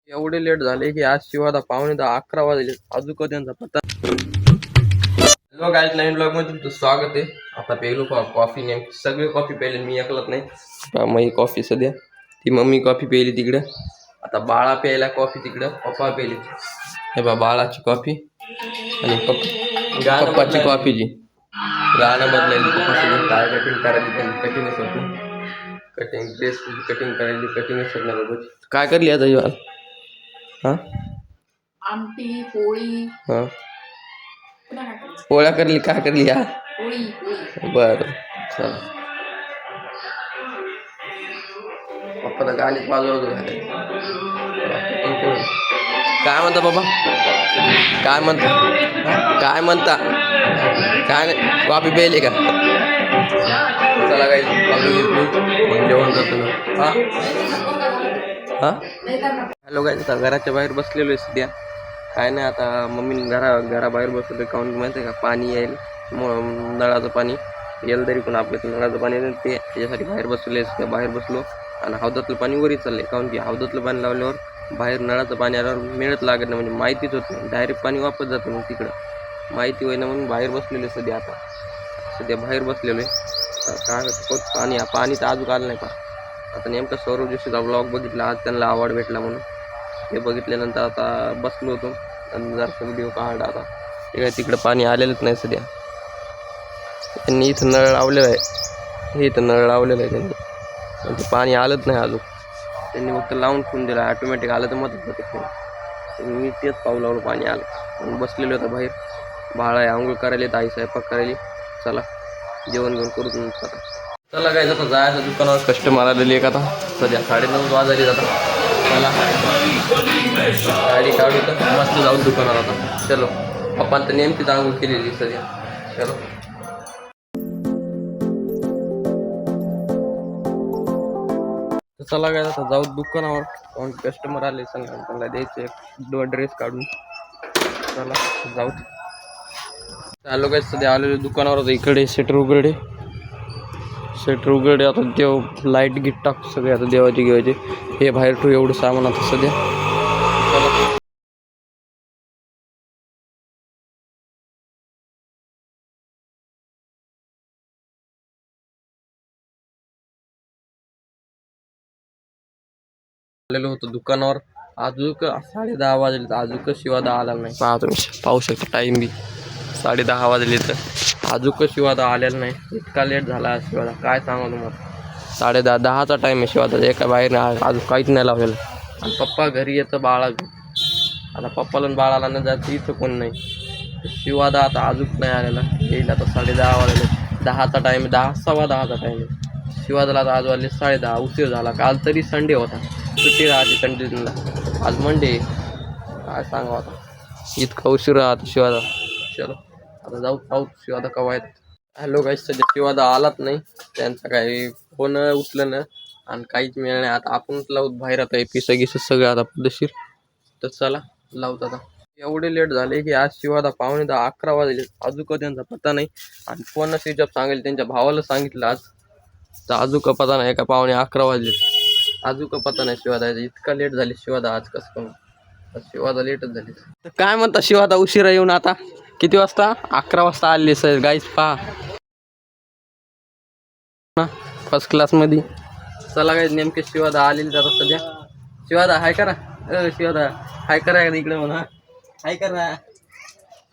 एवढे लेट झाले की आज शिवादा पावणे 10-11 वाजले अजून कधी त्यांचा पत्ता. हॅलो गाईज, नवीन ब्लॉग मध्ये तुमचं स्वागत आहे. आता पेलो कॉफी नेमकी सगळे कॉफी प्यायले, मी एकलत नाही. मग कॉफी सध्या ती मम्मी कॉफी प्यायली तिकडं. आता बाळा प्यायला कॉफी तिकडं, पप्पा प्यायली. हे बा बाळाची कॉफी आणि पप्पाची कॉफीची. गाणं बदलायला पप्पा काय कटिंग करायली, त्यांनी कटिंगच होत नाही. कटिंग ड्रेस कटिंग करायली, कटिंगच होत नाही बाबा. काय करली आता जीवन? हा आमटी पोळी. हा पोळ्या करली, काय करली या? बर चला. पप्पा गाणी वाजवत काय म्हणता बाबा? काय म्हणता? काय म्हणता? काय नाही, कॉफी प्यायली का? चला काही मग जेवण करतो ना. हा हॅलो गाईज, आता घराच्या बाहेर बसलेलो आहे सध्या. काय नाही, आता मम्मी घराबाहेर बसवलं. काऊन माहिती आहे का, पाणी येईल, नळाचं पाणी येईल तरी पण आपल्या नळाचं पाणी येईल ते, त्याच्यासाठी बाहेर बसले. बाहेर बसलो आणि हौदातलं पाणी वरी चाललंय. काऊन की हौदातलं पाणी लावल्यावर बाहेर नळाचं पाणी आल्यावर मिळत लागत नाही, म्हणजे माहितीच होत नाही. डायरेक्ट पाणी वापस जातं मग तिकडं, माहिती होईना म्हणून बाहेर बसलेलं आहे सध्या. आता सध्या बाहेर बसलेलो आहे. काय होतं पाणी तर अजून आलं नाही पा. आता नेमका सौरव जोशीचा ब्लॉग बघितला आज, त्यांना आवड भेटला म्हणून हे बघितल्यानंतर आता बसलो होतो आणि जरासा व्हिडिओ काढला. आता ते काय तिकडं पाणी आलेलंच नाही सध्या. त्यांनी इथं नळ लावलेलं आहे, हे इथं नळ लावलेलं आहे त्यांनी, पण ते पाणी आलंच नाही अजून. त्यांनी फक्त लावून ठेवून दिलं, ऑटोमॅटिक आलं तर मदत होते नाही. मी तेच पाऊल लावलं, पाणी आलं म्हणून बसलेलो होतं बाहेर. बाळा आहे, आंघोळ करायला, आई स्वयंपाक करायला. चला जेवण घेऊन करू तुम्ही आता. चला काय जातं, जायचं दुकानावर, कस्टमर आलेली आहे का आता सध्या 9:30 वाजले जातात. चला गाडी काढू तर मस्त जाऊ दुकानावर आता. चलो, पप्पा तर नेमकीच आंघोळ केलेली सध्या. चलो चला काय आता जाऊ दुकानावर. कोण कस्टमर आले सांगा, त्यांना द्यायचे 2 ड्रेस काढून. चला जाऊ. चालू काय सध्या आलेले दुकानावर. आता इकडे शटर उघडे, शटर उघडे. आता देव लाईट गिट टाकतो सगळे, आता देवाची घेवायचे. हे बाहेर ठेवू एवढं सामान आता सध्या. चला आलेलो होतो दुकानावर. अजून 10:30 वाजले, अजून शिवादा आला नाही. पहा तुम्ही, पाहू शकता टाईम बी 10:30 वाजले तर अजून शिवादा आलेला नाही. इतका लेट झाला शिवादा, काय सांगा तुम्हाला. 10:30चा टाईम आहे शिवादा. एका बाहेर अजून काहीच नाही लावलेलं. आणि पप्पा घरी येतं बाळा. आता पप्पाला बाळाला न जायचं, इथं कोण नाही. शिवादा आता अजून नाही आलेला, येईल आता 10:30 वाजले. 10चा टाईम आहे, 10:15चा टाईम आहे. शिवादाला आता आज वाजले 10:30, उशीर झाला. काल तरी संडे होता, सुट्टी राहते संडेला. आज मंडे, काय सांगा आता, इतका उशीर राहतो शिवादा. चलो आता जाऊ, पाहू शिवादा केव्हा आहेत. हॅलो गाईस, सध्या शिवादा आलाच नाही. त्यांचा काही फोन उचलं ना आणि काहीच मिळालं नाही. आता आपणच लावूत बाहेर. आता पिसं गिसं सगळं आता पद्धतशीर. तर चला लावत आता. एवढे लेट झाले की आज शिवादा 10:15-11 वाजले अजून कधी त्यांचा पत्ता नाही. आणि फोन स्विच ऑफ सांगेल, त्यांच्या भावाला सांगितलं आज, तर अजून का पत्ता नाही. का 11:15 वाजले अजून का पत्ता नाही शिवादा. इतका लेट झाली शिवादा आज, कसं पण शिवादा लेटच झाली. तर काय म्हणता शिवादा उशिरा येऊन आता किती वाजता? 11 वाजता आले सर. गाईस पहा फर्स्ट क्लासमध्ये. चला गाईस, नेमके शिवादा आलेली जातात सध्या. शिवादा हाय करा, शिवादा हाय करा इकडे म्हणा, हाय करा.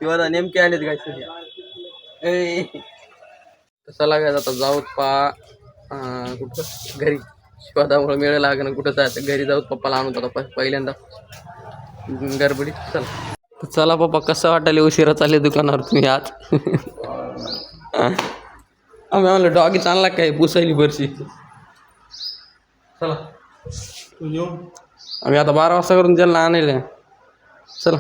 शिवादा नेमके आलेत गाईस सध्या. चला गाईस आता जाऊ पा कुठं घरी. शिवादामुळे मिळेल लागेल कुठं जायचं, घरी जाऊ. पप्पाला आणून होता पहिल्यांदा गडबडीत. चला चला पप्पा, कसं वाटायला उशिरा चालले दुकानावर तुम्ही आज? आम्ही म्हणलं डॉगी चांगला काय पुसायली बरशी. चला आम्ही आता 12 वाजता करून त्यांना आणायला. चला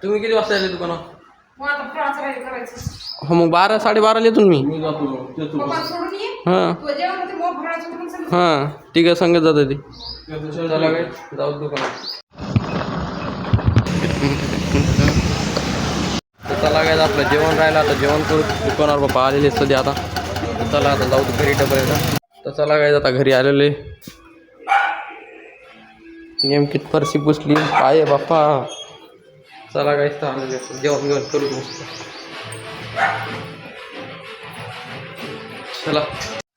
तुम्ही किती वाजता आले दुकानावर? हो मग 12-12:30 येतो मी. हां हां ठीक आहे, सांगत जातं ते. चला काय जाऊ दुकानात. चला काय आपलं जेवण राहिलं, आता जेवण करू दुकानावर. बाबा आलेले सध्या आता. चला आता जाऊ घरी डबल. तर चला काय आता घरी आलेले नेमकी फरशी पुसली काय बाप्पा. चला काय आलेले जेवण घेऊन करू मस्त. चला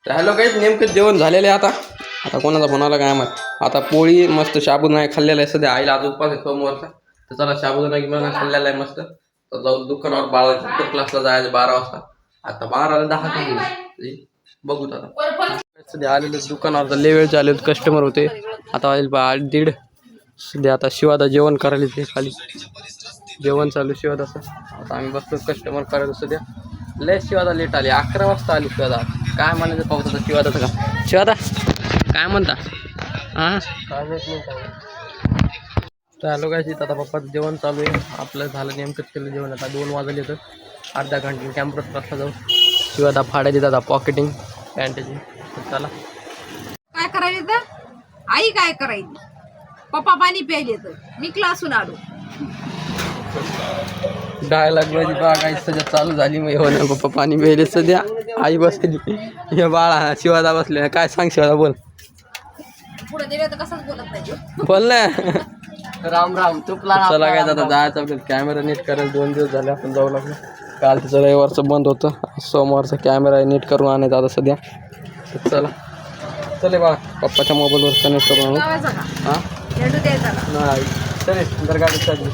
राहिलो काहीच नेमकं जेवण झालेलं आहे. आता कोणाचा फोनाला काय माहित. आता पोळी मस्त साबुदाणा खाल्लेला आहे सध्या. आईला आज उपवास आहे सोमवारचा. तर चला साबुदाणा गिबुदाणा खाल्लेला आहे मस्त. तर जाऊ दुकानावर बाळा क्लासला जायचं 12 वाजता. आता 12ला 10 बघू आता. सध्या आलेले दुकानावर लय वेळचे आले कस्टमर होते. आता वाजेल 8:30. सध्या आता शिवादा जेवण करायला ते खाली जेवण चालू शिवादाचं. आता आम्ही बसतो कस्टमर करायला. सध्या लय शिवादा लेट आली 11 वाजता आली शिवादा. काय म्हणायचं पाहत होता शिवादाचं का. शिवादा काय म्हणता. हां चालू काय आता पप्पाचं जेवण चालू आहे. आपलं झालं नेमकंच केलं जेवण. आता 2 वाजले तर अर्ध्या घंटे कॅम्पस क्लासला जाऊ. शिवादा फाडायची दादा पॉकेटिंग पॅन्टची. चला काय करायचं तर आई काय करायची. पप्पा पाणी प्यायले तर मी क्लासून आलो. डायलॉग माझी बागाय सध्या चालू झाली. मग हो ना पप्पा पाणी प्यायले सध्या. आई बसली हे बाळा शिवादा बसले. काय सांग शिवादा बोल. पुढे दिले तर कसंच बोलत नाही. बोल ना. राम राम तुपला. चला काय आता जायचं आपल्याला कॅमेरा नीट करायला 2 दिवस झाले आपण जाऊ लागलो. काल तिचं रविवारचं बंद होतं. सोमवारचा कॅमेरा नीट करून आणायचा आता सध्या. तर चला चले बाळा पप्पाच्या मोबाईलवर कनेक्ट करून आणू. हां नाही चले जर गाडी चालली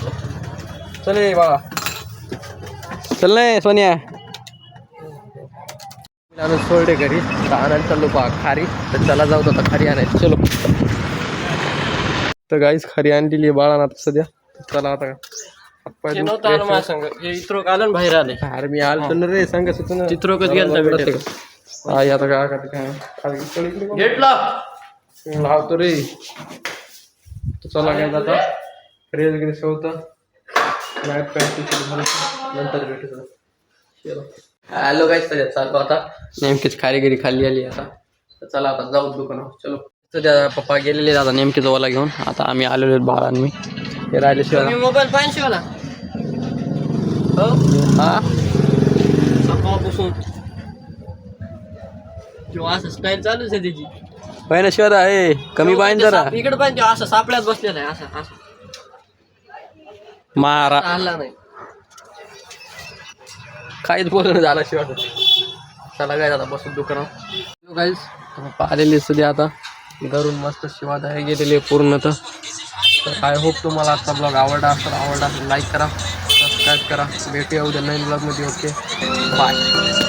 चले बाळा. चल नाही सोनिया आम्ही सोडे घरी आणायला चाललो बा खारी. तर चला जाऊ आता खारी आणायची. चलो तर गाईच खारी आणलेली बाळानं आता सध्या. चला आता बाहेर आले. अरे मी आलो तर रे सांग चित्रोकच गेलं आई आता काय लावतो रे. चला काय आता फ्रेश वगैरे होतं नंतर भेटू. हॅलो काय सध्या चालतो आता नेमकीच खारीगिरी खाल्ली आली. आता तर चला आता जाऊ दुकानावर. चलो सध्या पप्पा गेलेले दादा नेमके जवळला घेऊन. आता आम्ही आलेलो बाळांनी मी ते राहिले शिवाय मोबाईल पाहिजे शिवाला. हा सकाळपासून असं स्टाईल चालूच आहे त्याची. होय ना शिवादा आहे कमी पाहिजे जरा. इकडे पाहिजे असं सापड्यात बसलेला आहे. असं असं मारा हल्ला नाही. काहीच बोलणं झालं शिवाय. चला काय आता बसून दुकानावर काहीच पप्पा आलेले सध्या. आता घरून मस्त शिवादा हे गेलेले पूर्ण. तर आय होप तुम्हाला आजचा ब्लॉग आवडला असेल. लाईक करा सबस्क्राईब करा. भेटूया उद्या नवीन ब्लॉगमध्ये. Okay bye.